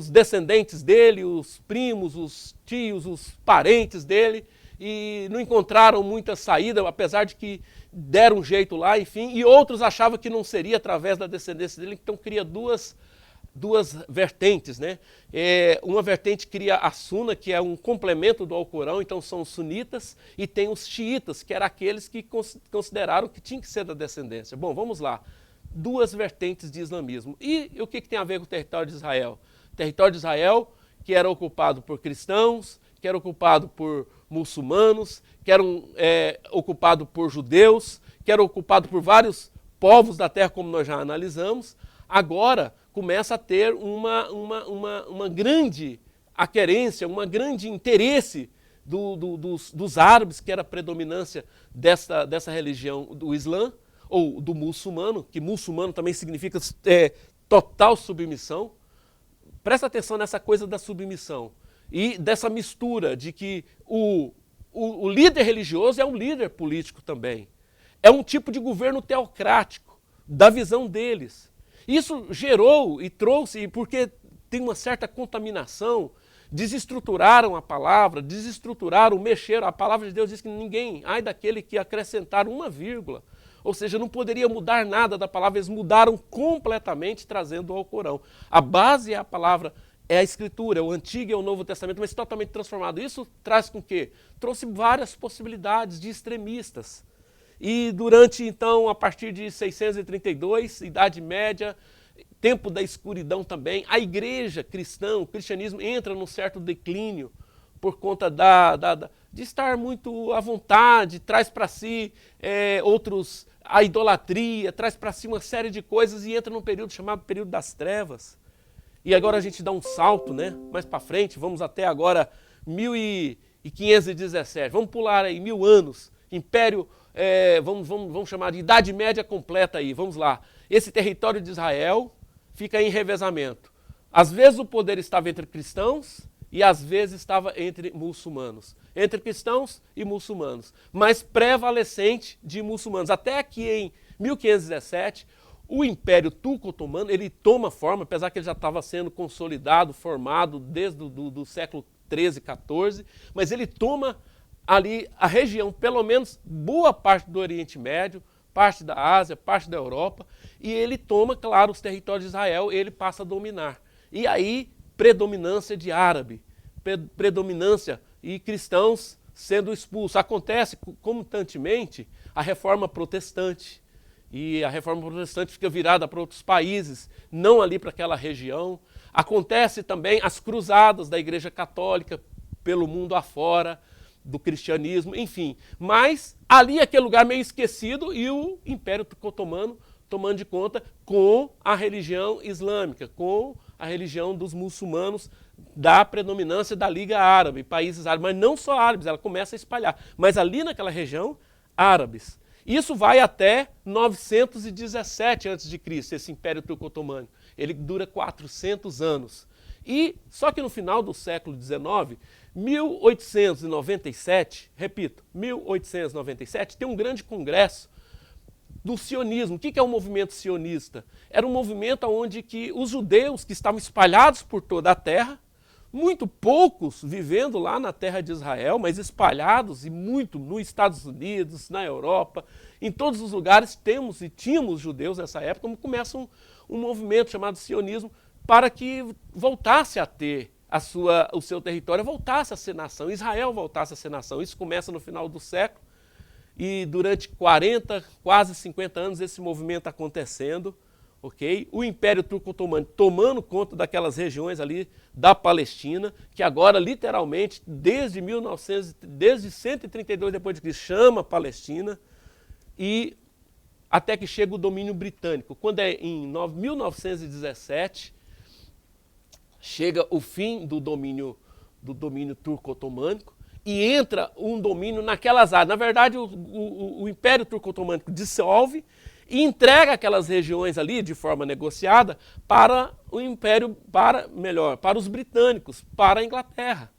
descendentes dele, os primos, os tios, os parentes dele, e não encontraram muita saída, apesar de que deram um jeito lá, enfim, e outros achavam que não seria através da descendência dele, então cria duas vertentes, né? Uma vertente cria a Suna, que é um complemento do Alcorão, então são os sunitas, e tem os xiitas, que eram aqueles que consideraram que tinha que ser da descendência. Bom, vamos lá. 2 vertentes de islamismo. E o que tem a ver com o território de Israel? O território de Israel, que era ocupado por cristãos, que era ocupado por muçulmanos, que era ocupado por judeus, que era ocupado por vários povos da terra, como nós já analisamos, agora começa a ter uma grande aquerência, um grande interesse dos árabes, que era a predominância dessa religião do Islã, ou do muçulmano, que muçulmano também significa total submissão. Presta atenção nessa coisa da submissão e dessa mistura de que o líder religioso é um líder político também. É um tipo de governo teocrático, da visão deles. Isso gerou e trouxe, porque tem uma certa contaminação, desestruturaram a palavra, desestruturaram, mexeram. A palavra de Deus diz que ninguém, ai daquele que acrescentar uma vírgula. Ou seja, não poderia mudar nada da palavra, eles mudaram completamente trazendo ao Corão. A base é a palavra, é a Escritura, é o Antigo e o Novo Testamento, mas totalmente transformado. Isso traz com quê? Trouxe várias possibilidades de extremistas. E durante, então, a partir de 632, Idade Média, tempo da escuridão também, a igreja cristã, o cristianismo entra num certo declínio por conta de estar muito à vontade, traz para si a idolatria, traz para si uma série de coisas e entra num período chamado período das trevas. E agora a gente dá um salto, né? Mais para frente, vamos até agora 1517, vamos pular aí 1000 anos, Império, vamos chamar de Idade Média completa aí, vamos lá. Esse território de Israel fica em revezamento. Às vezes o poder estava entre cristãos e às vezes estava entre muçulmanos. Entre cristãos e muçulmanos, mas prevalecente de muçulmanos. Até que em 1517, o Império Turco-Otomano, ele toma forma, apesar que ele já estava sendo consolidado, formado desde do século 13, 14, mas ele toma ali a região, pelo menos boa parte do Oriente Médio, parte da Ásia, parte da Europa, e ele toma, claro, os territórios de Israel, ele passa a dominar. E aí, predominância de árabe, predominância e cristãos sendo expulsos. Acontece, concomitantemente, a reforma protestante. E a reforma protestante fica virada para outros países, não ali para aquela região. Acontece também as cruzadas da Igreja Católica pelo mundo afora, do cristianismo, enfim. Mas ali aquele lugar meio esquecido e o Império Otomano tomando de conta com a religião islâmica, com a religião dos muçulmanos, da predominância da Liga Árabe, países árabes, mas não só árabes, ela começa a espalhar. Mas ali naquela região, árabes. Isso vai até 917 a.C., esse Império Turco-Otomano. Ele dura 400 anos. E só que no final do século XIX, 1897, repito, 1897, tem um grande congresso do sionismo. O que é o movimento sionista? Era um movimento onde que os judeus que estavam espalhados por toda a terra, muito poucos vivendo lá na terra de Israel, mas espalhados e muito nos Estados Unidos, na Europa, em todos os lugares tínhamos judeus nessa época, como começa um movimento chamado sionismo para que voltasse a ter o seu território, voltasse a ser nação, Israel voltasse a ser nação. Isso começa no final do século e durante 40, quase 50 anos esse movimento acontecendo. Okay? O Império Turco-Otomano tomando conta daquelas regiões ali da Palestina, que agora literalmente desde 132 depois de Cristo chama Palestina, e até que chega o domínio britânico. Quando é em 1917, chega o fim do domínio turco-otomânico e entra um domínio naquelas áreas. Na verdade, o Império Turco-Otomânico dissolve e entrega aquelas regiões ali de forma negociada para o Império, para os britânicos, para a Inglaterra,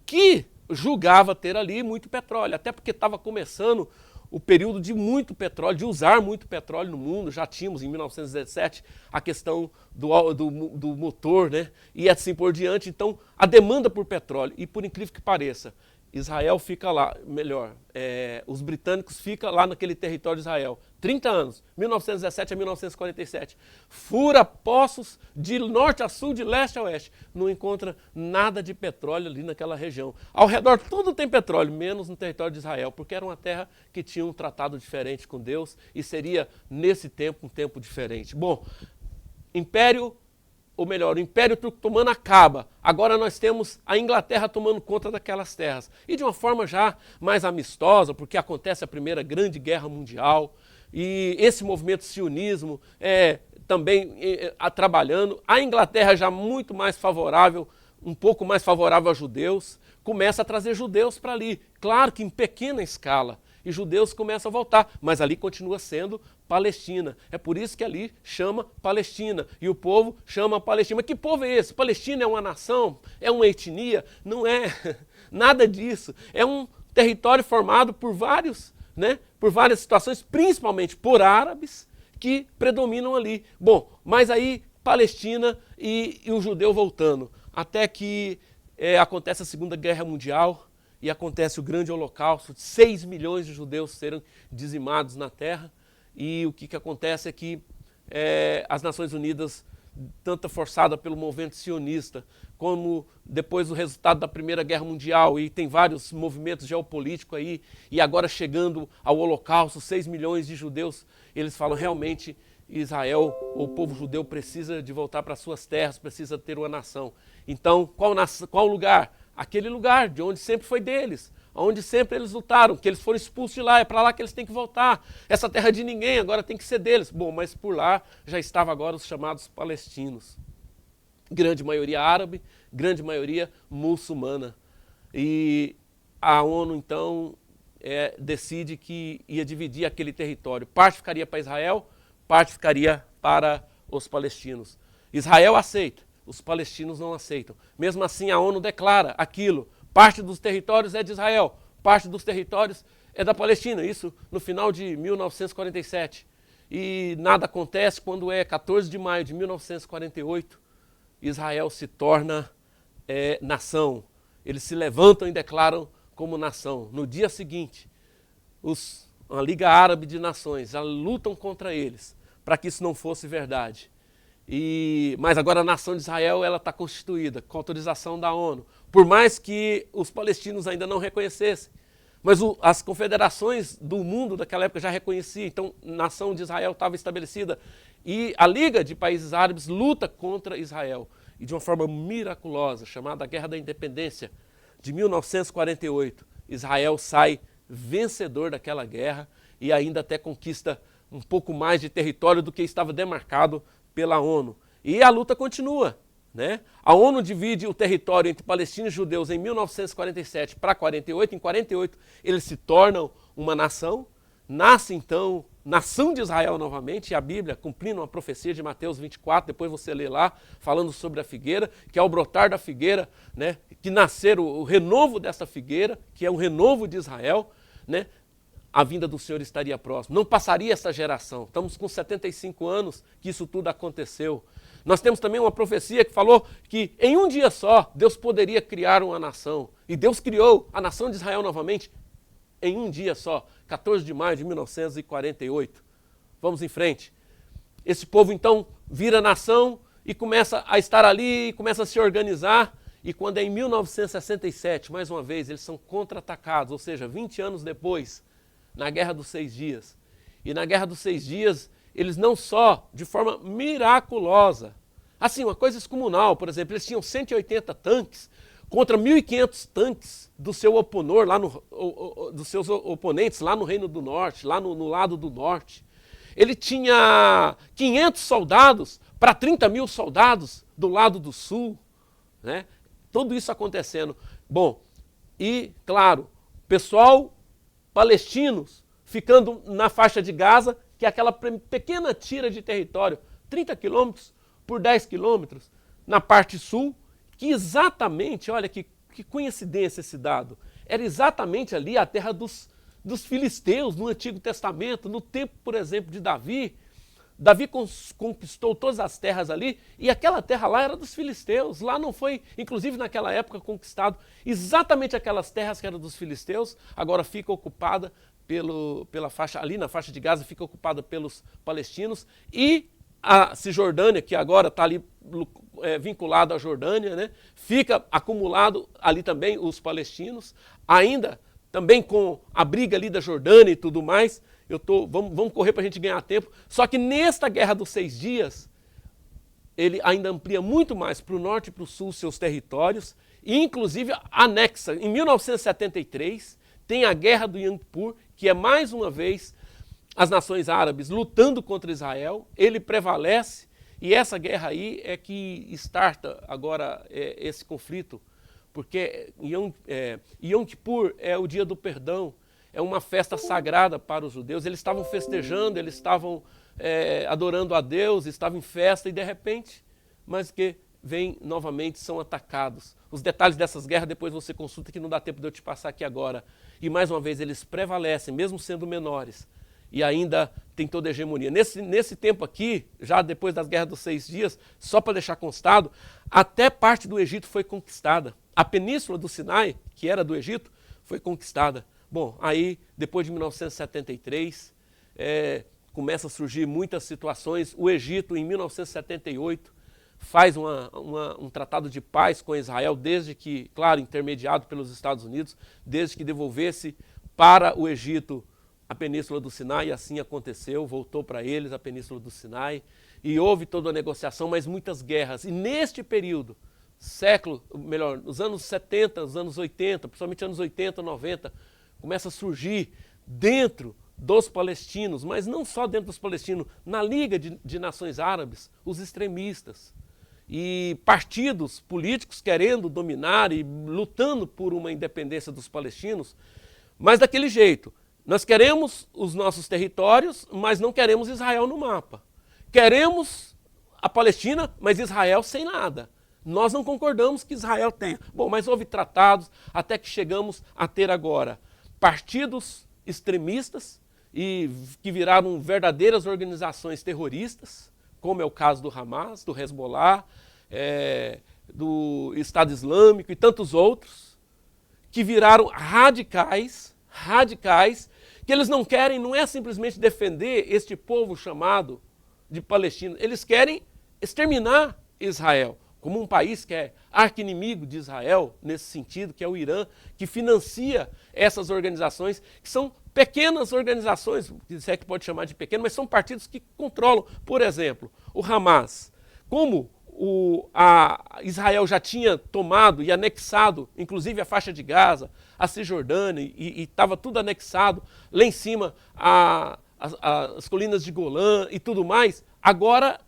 que julgava ter ali muito petróleo, até porque estava começando o período de muito petróleo, de usar muito petróleo no mundo. Já tínhamos em 1917 a questão do motor, né? E assim por diante. Então, a demanda por petróleo, e por incrível que pareça, Israel fica lá, os britânicos ficam lá naquele território de Israel, 30 anos, 1917 a 1947, fura poços de norte a sul, de leste a oeste, não encontra nada de petróleo ali naquela região. Ao redor tudo tem petróleo, menos no território de Israel, porque era uma terra que tinha um tratado diferente com Deus e seria, nesse tempo, um tempo diferente. Bom, o Império Turco-Otomano acaba. Agora nós temos a Inglaterra tomando conta daquelas terras. E de uma forma já mais amistosa, porque acontece a Primeira Grande Guerra Mundial, e esse movimento sionismo também trabalhando. A Inglaterra já muito mais favorável, um pouco mais favorável aos judeus, começa a trazer judeus para ali. Claro que em pequena escala. E judeus começam a voltar, mas ali continua sendo Palestina. É por isso que ali chama Palestina. E o povo chama Palestina. Mas que povo é esse? Palestina é uma nação? É uma etnia? Não é nada disso. É um território formado por várias situações, principalmente por árabes, que predominam ali. Bom, mas aí Palestina e o judeu voltando. Até que acontece a Segunda Guerra Mundial e acontece o grande holocausto, 6 milhões de judeus serem dizimados na terra. E o que acontece é que as Nações Unidas, tanto forçada pelo movimento sionista, como depois do resultado da Primeira Guerra Mundial, e tem vários movimentos geopolíticos aí, e agora chegando ao holocausto, 6 milhões de judeus, eles falam realmente Israel, ou o povo judeu, precisa de voltar para suas terras, precisa ter uma nação. Então, qual lugar? Aquele lugar de onde sempre foi deles, onde sempre eles lutaram, que eles foram expulsos de lá, é para lá que eles têm que voltar. Essa terra é de ninguém, agora tem que ser deles. Bom, mas por lá já estavam agora os chamados palestinos. Grande maioria árabe, grande maioria muçulmana. E a ONU, então, decide que ia dividir aquele território. Parte ficaria para Israel, parte ficaria para os palestinos. Israel aceita, os palestinos não aceitam. Mesmo assim, a ONU declara aquilo. Parte dos territórios é de Israel, parte dos territórios é da Palestina. Isso no final de 1947. E nada acontece quando é 14 de maio de 1948, Israel se torna nação. Eles se levantam e declaram como nação. No dia seguinte, a Liga Árabe de Nações lutam contra eles, para que isso não fosse verdade. Mas agora a nação de Israel está constituída, com autorização da ONU. Por mais que os palestinos ainda não reconhecessem. Mas as confederações do mundo daquela época já reconheciam, então a nação de Israel estava estabelecida. E a Liga de Países Árabes luta contra Israel. E de uma forma miraculosa, chamada Guerra da Independência, de 1948, Israel sai vencedor daquela guerra e ainda até conquista um pouco mais de território do que estava demarcado pela ONU. E a luta continua, né? A ONU divide o território entre palestinos e judeus em 1947 para 48. Em 48 eles se tornam uma nação. Nasce então nação de Israel novamente, e a Bíblia cumprindo uma profecia de Mateus 24, depois você lê lá, falando sobre a figueira, que ao brotar da figueira, né, que nascer o renovo dessa figueira, que é o renovo de Israel, né, a vinda do Senhor estaria próxima. Não passaria essa geração. Estamos com 75 anos que isso tudo aconteceu. Nós temos também uma profecia que falou que em um dia só Deus poderia criar uma nação. E Deus criou a nação de Israel novamente em um dia só, 14 de maio de 1948. Vamos em frente. Esse povo então vira nação e começa a estar ali, começa a se organizar. E quando é em 1967, mais uma vez, eles são contra-atacados, ou seja, 20 anos depois, na Guerra dos 6 Dias. E na Guerra dos 6 Dias, eles não só, de forma miraculosa, assim, uma coisa descomunal, por exemplo, eles tinham 180 tanques contra 1.500 tanques do seu oponor, dos seus oponentes lá no Reino do Norte, lá no lado do norte. Ele tinha 500 soldados para 30 mil soldados do lado do sul, né? Tudo isso acontecendo. Bom, e claro, pessoal palestinos ficando na faixa de Gaza, que é aquela pequena tira de território, 30 quilômetros por 10 quilômetros, na parte sul, que exatamente, olha que coincidência esse dado, era exatamente ali a terra dos filisteus no Antigo Testamento, no tempo, por exemplo, de Davi. Davi conquistou todas as terras ali, e aquela terra lá era dos filisteus. Lá não foi, inclusive naquela época, conquistado exatamente aquelas terras que eram dos filisteus, agora fica ocupada pela faixa, ali na faixa de Gaza, fica ocupada pelos palestinos, e a Cisjordânia, que agora está ali vinculado à Jordânia, né, fica acumulado ali também os palestinos, ainda também com a briga ali da Jordânia e tudo mais. Vamos correr para a gente ganhar tempo. Só que nesta Guerra dos 6 Dias, ele ainda amplia muito mais para o norte e para o sul seus territórios, e inclusive anexa. Em 1973, tem a Guerra do Yom Kippur, que é mais uma vez as nações árabes lutando contra Israel. Ele prevalece, e essa guerra aí é que starta agora esse conflito, porque Yom Kippur é o dia do perdão. É uma festa sagrada para os judeus. Eles estavam festejando, eles estavam adorando a Deus, estavam em festa e de repente, mas que vêm novamente, são atacados. Os detalhes dessas guerras depois você consulta, que não dá tempo de eu te passar aqui agora. E mais uma vez eles prevalecem, mesmo sendo menores. e ainda tem toda a hegemonia. Nesse tempo aqui, já depois das guerras dos 6 dias, só para deixar constado, até parte do Egito foi conquistada. A península do Sinai, que era do Egito, foi conquistada. Bom, aí depois de 1973, começa a surgir muitas situações. O Egito, em 1978, faz um tratado de paz com Israel, desde que, claro, intermediado pelos Estados Unidos, desde que devolvesse para o Egito a Península do Sinai, e assim aconteceu, voltou para eles a Península do Sinai, e houve toda a negociação, mas muitas guerras. E neste período, nos anos 70, nos anos 80, principalmente anos 80, 90, começa a surgir dentro dos palestinos, mas não só dentro dos palestinos, na Liga de Nações Árabes, os extremistas. E partidos políticos querendo dominar e lutando por uma independência dos palestinos, mas daquele jeito. Nós queremos os nossos territórios, mas não queremos Israel no mapa. Queremos a Palestina, mas Israel sem nada. Nós não concordamos que Israel tenha. Bom, mas houve tratados até que chegamos a ter agora partidos extremistas e que viraram verdadeiras organizações terroristas, como é o caso do Hamas, do Hezbollah, do Estado Islâmico e tantos outros, que viraram radicais, que eles não querem, não é simplesmente defender este povo chamado de Palestina, eles querem exterminar Israel, como um país que é arqui-inimigo de Israel, nesse sentido, que é o Irã, que financia essas organizações, que são pequenas organizações, se é que pode chamar de pequeno, mas são partidos que controlam, por exemplo, o Hamas. Como Israel já tinha tomado e anexado, inclusive a faixa de Gaza, a Cisjordânia, e estava tudo anexado, lá em cima as colinas de Golã e tudo mais, agora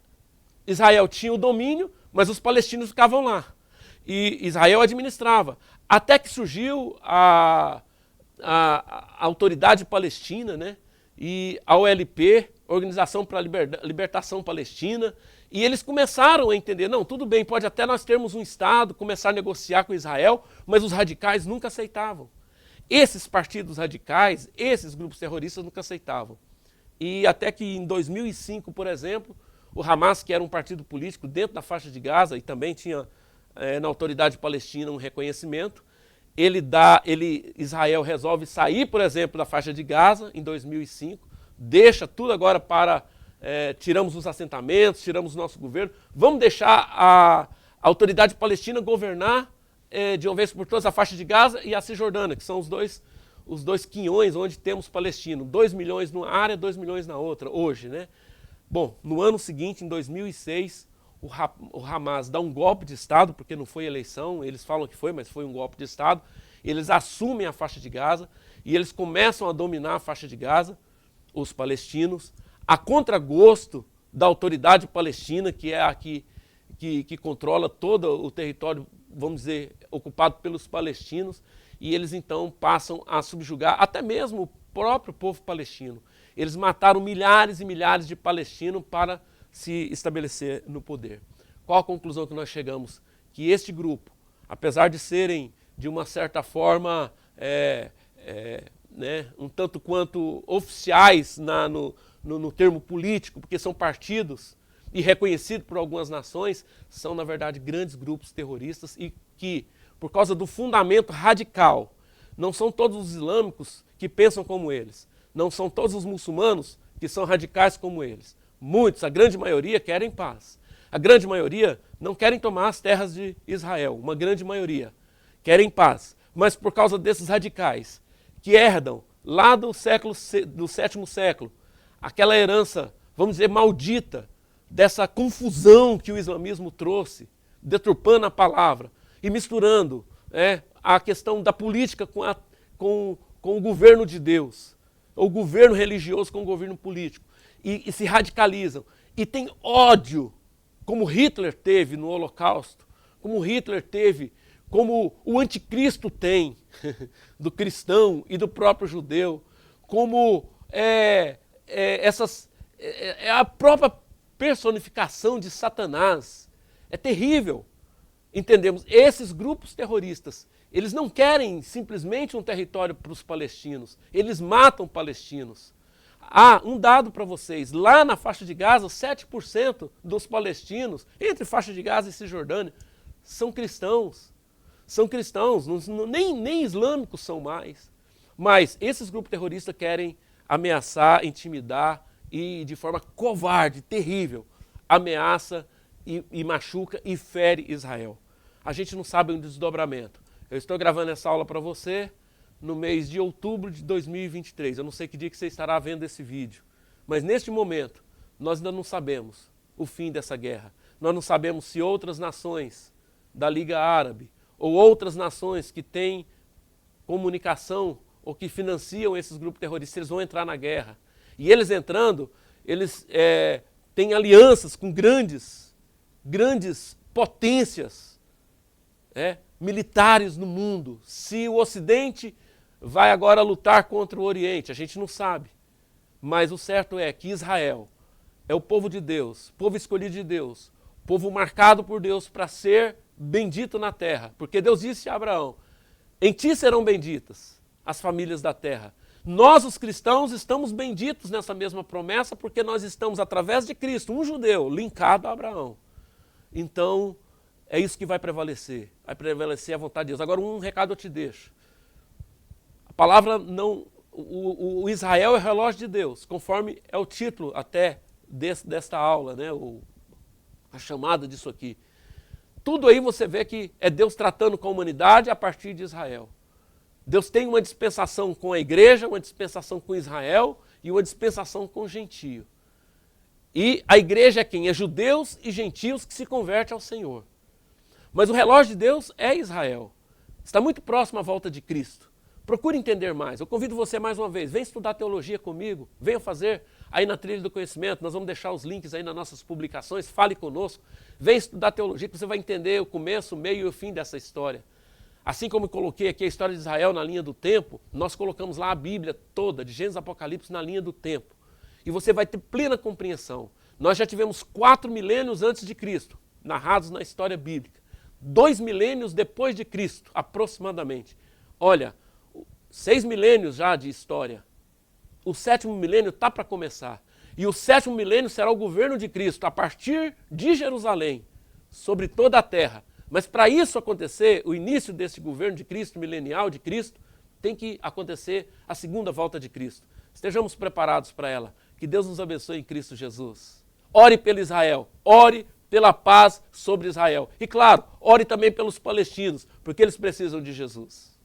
Israel tinha o domínio, mas os palestinos ficavam lá. E Israel administrava. Até que surgiu a Autoridade Palestina, né? E a OLP, Organização para a Libertação Palestina, e eles começaram a entender, não, tudo bem, pode até nós termos um Estado, começar a negociar com Israel, mas os radicais nunca aceitavam. Esses partidos radicais, esses grupos terroristas nunca aceitavam. E até que em 2005, por exemplo, o Hamas, que era um partido político dentro da faixa de Gaza e também tinha na Autoridade Palestina um reconhecimento, Israel resolve sair, por exemplo, da faixa de Gaza em 2005, deixa tudo agora para... tiramos os assentamentos, tiramos o nosso governo, vamos deixar a Autoridade Palestina governar de uma vez por todas a faixa de Gaza e a Cisjordânia, que são os dois quinhões onde temos palestino, 2 milhões numa área, 2 milhões na outra, hoje, né? Bom, no ano seguinte, em 2006, o Hamas dá um golpe de Estado, porque não foi eleição, eles falam que foi, mas foi um golpe de Estado, eles assumem a faixa de Gaza e eles começam a dominar a faixa de Gaza, os palestinos, a contragosto da Autoridade Palestina, que é a que controla todo o território, vamos dizer, ocupado pelos palestinos, e eles então passam a subjugar até mesmo o próprio povo palestino. Eles mataram milhares e milhares de palestinos para se estabelecer no poder. Qual a conclusão que nós chegamos? Que este grupo, apesar de serem, de uma certa forma, um tanto quanto oficiais no termo político, porque são partidos e reconhecidos por algumas nações, são, na verdade, grandes grupos terroristas e que, por causa do fundamento radical, não são todos os islâmicos que pensam como eles, não são todos os muçulmanos que são radicais como eles. Muitos, a grande maioria, querem paz. A grande maioria não querem tomar as terras de Israel, uma grande maioria querem paz. Mas por causa desses radicais que herdam lá do 7º século, aquela herança, vamos dizer, maldita, dessa confusão que o islamismo trouxe, deturpando a palavra e misturando a questão da política com o governo de Deus, o governo religioso com o governo político, e se radicalizam. E tem ódio, como Hitler teve no Holocausto, como Hitler teve, como o anticristo tem, do cristão e do próprio judeu, como a própria personificação de Satanás. É terrível. Entendemos? Esses grupos terroristas, eles não querem simplesmente um território para os palestinos, eles matam palestinos. Um dado para vocês, lá na faixa de Gaza, 7% dos palestinos, entre faixa de Gaza e Cisjordânia, são cristãos. São cristãos, nem islâmicos são mais. Mas esses grupos terroristas querem ameaçar, intimidar e de forma covarde, terrível, ameaça e machuca e fere Israel. A gente não sabe o desdobramento. Eu estou gravando essa aula para você no mês de outubro de 2023. Eu não sei que dia que você estará vendo esse vídeo. Mas neste momento, nós ainda não sabemos o fim dessa guerra. Nós não sabemos se outras nações da Liga Árabe ou outras nações que têm comunicação ou que financiam esses grupos terroristas, eles vão entrar na guerra. E eles entrando, eles têm alianças com grandes potências militares no mundo. Se o Ocidente vai agora lutar contra o Oriente, a gente não sabe. Mas o certo é que Israel é o povo de Deus, povo escolhido de Deus, povo marcado por Deus para ser bendito na terra. Porque Deus disse a Abraão, em ti serão benditas as famílias da terra. Nós, os cristãos, estamos benditos nessa mesma promessa porque nós estamos, através de Cristo, um judeu, linkado a Abraão. Então, é isso que vai prevalecer a vontade de Deus. Agora, um recado eu te deixo. A palavra não... O Israel é o relógio de Deus, conforme é o título até desta aula, né? A chamada disso aqui. Tudo aí você vê que é Deus tratando com a humanidade a partir de Israel. Deus tem uma dispensação com a igreja, uma dispensação com Israel e uma dispensação com o gentio. E a igreja é quem? É judeus e gentios que se convertem ao Senhor. Mas o relógio de Deus é Israel. Está muito próximo à volta de Cristo. Procure entender mais. Eu convido você mais uma vez, vem estudar teologia comigo, venha fazer aí na Trilha do Conhecimento, nós vamos deixar os links aí nas nossas publicações, fale conosco, vem estudar teologia que você vai entender o começo, o meio e o fim dessa história. Assim como eu coloquei aqui a história de Israel na linha do tempo, nós colocamos lá a Bíblia toda, de Gênesis a Apocalipse, na linha do tempo. E você vai ter plena compreensão. Nós já tivemos 4 milênios antes de Cristo, narrados na história bíblica. 2 milênios depois de Cristo, aproximadamente. Olha, 6 milênios já de história. O 7º milênio está para começar. E o 7º milênio será o governo de Cristo, a partir de Jerusalém, sobre toda a terra. Mas para isso acontecer, o início desse governo de Cristo, milenial de Cristo, tem que acontecer a segunda volta de Cristo. Estejamos preparados para ela. Que Deus nos abençoe em Cristo Jesus. Ore pelo Israel, ore pela paz sobre Israel. E claro, ore também pelos palestinos, porque eles precisam de Jesus.